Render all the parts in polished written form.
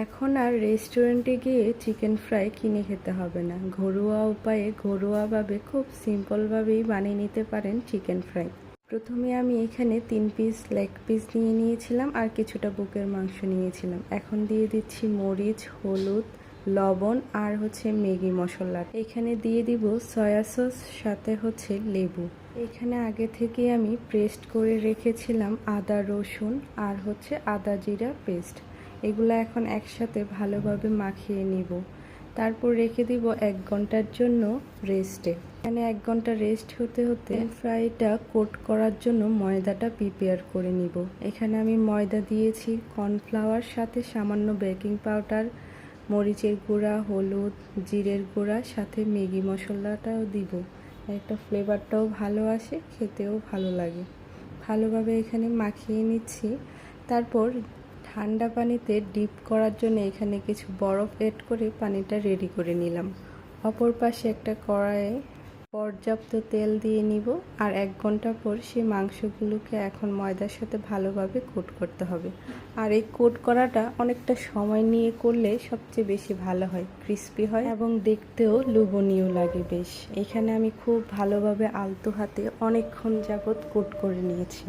এখন আর রেস্টুরেন্টে গিয়ে চিকেন ফ্রাই কিনে খেতে হবে না। ঘরোয়া উপায়ে ঘরোয়াভাবে খুব সিম্পলভাবেই বানিয়ে নিতে পারেন চিকেন ফ্রাই। প্রথমে আমি এখানে 3 পিস লেগ পিস নিয়ে নিয়েছিলাম আর কিছুটা বুকের মাংস নিয়েছিলাম। এখন দিয়ে দিচ্ছি মরিচ, হলুদ, লবণ আর ম্যাগি মশলা। এখানে দিয়ে দিব সয়া সস, সাথে লেবু। এখানে আগে থেকে আমি পেস্ট করে রেখেছিলাম আদা রসুন আর আদা জিরা পেস্ট। এগুলো এখন একসাথে ভালোভাবে মাখিয়ে নিব। তারপর রেখে দিব 1 ঘন্টার জন্য রেস্টে। এখানে 1 ঘন্টা রেস্ট হতে হতে ফ্রাইটা কোট করার জন্য ময়দাটা প্রিপেয়ার করে নিব। এখানে আমি ময়দা দিয়েছি, কর্নফ্লাওয়ার, সাথে সামান্য বেকিং পাউডার, মরিচের গুঁড়া, হলুদ, জিরের গুঁড়া, সাথে ম্যাগি মশলাটাও দিব। একটা ফ্লেভারটাও ভালো আসে, খেতেও ভালো লাগে। ভালোভাবে এখানে মাখিয়ে নিচ্ছি। তারপর ঠান্ডা পানিতে ডিপ করার জন্য এখানে কিছু বরফ এড করে পানিটা রেডি করে নিলাম। অপর পাশে একটা কড়াইয়ে পর্যাপ্ত তেল দিয়ে নিব আর 1 ঘন্টা পর সেই মাংসগুলোকে এখন ময়দার সাথে ভালোভাবে কোট করতে হবে। আর এই কোট করাটা অনেকটা সময় নিয়ে করলে সবচেয়ে বেশি ভালো হয়, ক্রিস্পি হয় এবং দেখতেও লোভনীয় লাগে বেশ। এখানে আমি খুব ভালোভাবে আলতো হাতে অনেকক্ষণ যাবৎ কোট করে নিয়েছি।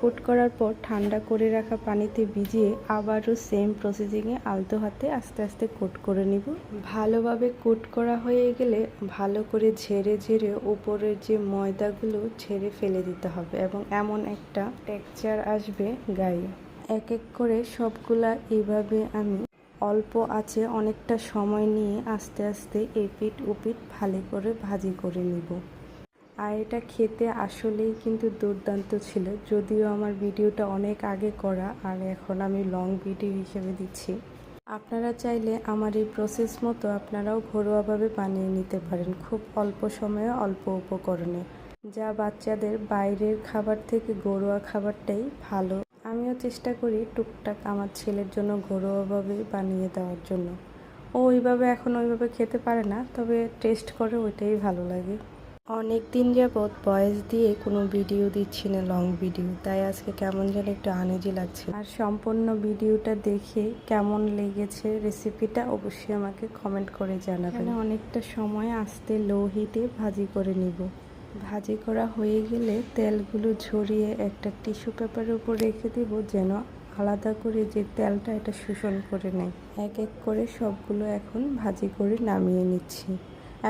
কোট করার পর ঠান্ডা করে রাখা পানিতে ভিজিয়ে আবারও সেম প্রসেসিংয়ে আলতো হাতে আস্তে আস্তে কোট করে নিব। ভালোভাবে কোট করা হয়ে গেলে ভালো করে ঝেড়ে ঝেড়ে উপরের যে ময়দাগুলো ঝেড়ে ফেলে দিতে হবে এবং এমন একটা টেক্সচার আসবে গায়ে। এক এক করে সবগুলা এইভাবে আমি অল্প আঁচে অনেকটা সময় নিয়ে আস্তে আস্তে এপিঠ ওপিঠ ভালো করে ভাজি করে নিব। আর এটা খেতে আসলেই কিন্তু দুর্দান্ত ছিল। যদিও আমার ভিডিওটা অনেক আগে করা আর এখন আমি লং ভিডিও হিসেবে দিচ্ছি। আপনারা চাইলে আমার এই প্রসেস মতো আপনারাও ঘরোয়াভাবে বানিয়ে নিতে পারেন, খুব অল্প সময়ে অল্প উপকরণে, যা বাচ্চাদের বাইরের খাবার থেকে ঘরোয়া খাবারটাই ভালো। আমিও চেষ্টা করি টুকটাক আমার ছেলের জন্য ঘরোয়াভাবে বানিয়ে দেওয়ার জন্য। ও ওইভাবে এখন ওইভাবে খেতে পারে না, তবে টেস্ট করে ওইটাই ভালো লাগে। অনেক দিন যাবৎ ভয়েস দিয়ে কোনো ভিডিও দিচ্ছি না, লং ভিডিও, তাই আজকে কেমন যেন একটু আনইজি লাগছে। আর সম্পূর্ণ ভিডিওটা দেখে কেমন লেগেছে রেসিপিটা অবশ্যই আমাকে কমেন্ট করে জানাবেন। অনেকটা সময় আস্তে লো হিটে ভাজি করে নিব। ভাজি করা হয়ে গেলে তেলগুলো ঝরিয়ে একটা টিস্যু পেপারের উপর রেখে দিব, যেন আলাদা করে যে তেলটা এটা শোষণ করে নেয়। এক এক করে সবগুলো এখন ভাজি করে নামিয়ে নিচ্ছি।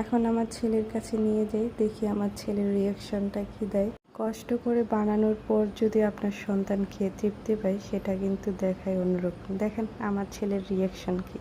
এখন আমার ছেলের কাছে নিয়ে যাই, দেখি আমার ছেলের রিয়াকশানটা কি দেয়। কষ্ট করে বানানোর পর যদি আপনার সন্তান খেয়ে তৃপ্তি পায়, সেটা কিন্তু দেখায় অন্যরকম। দেখেন আমার ছেলের রিয়াকশান কি।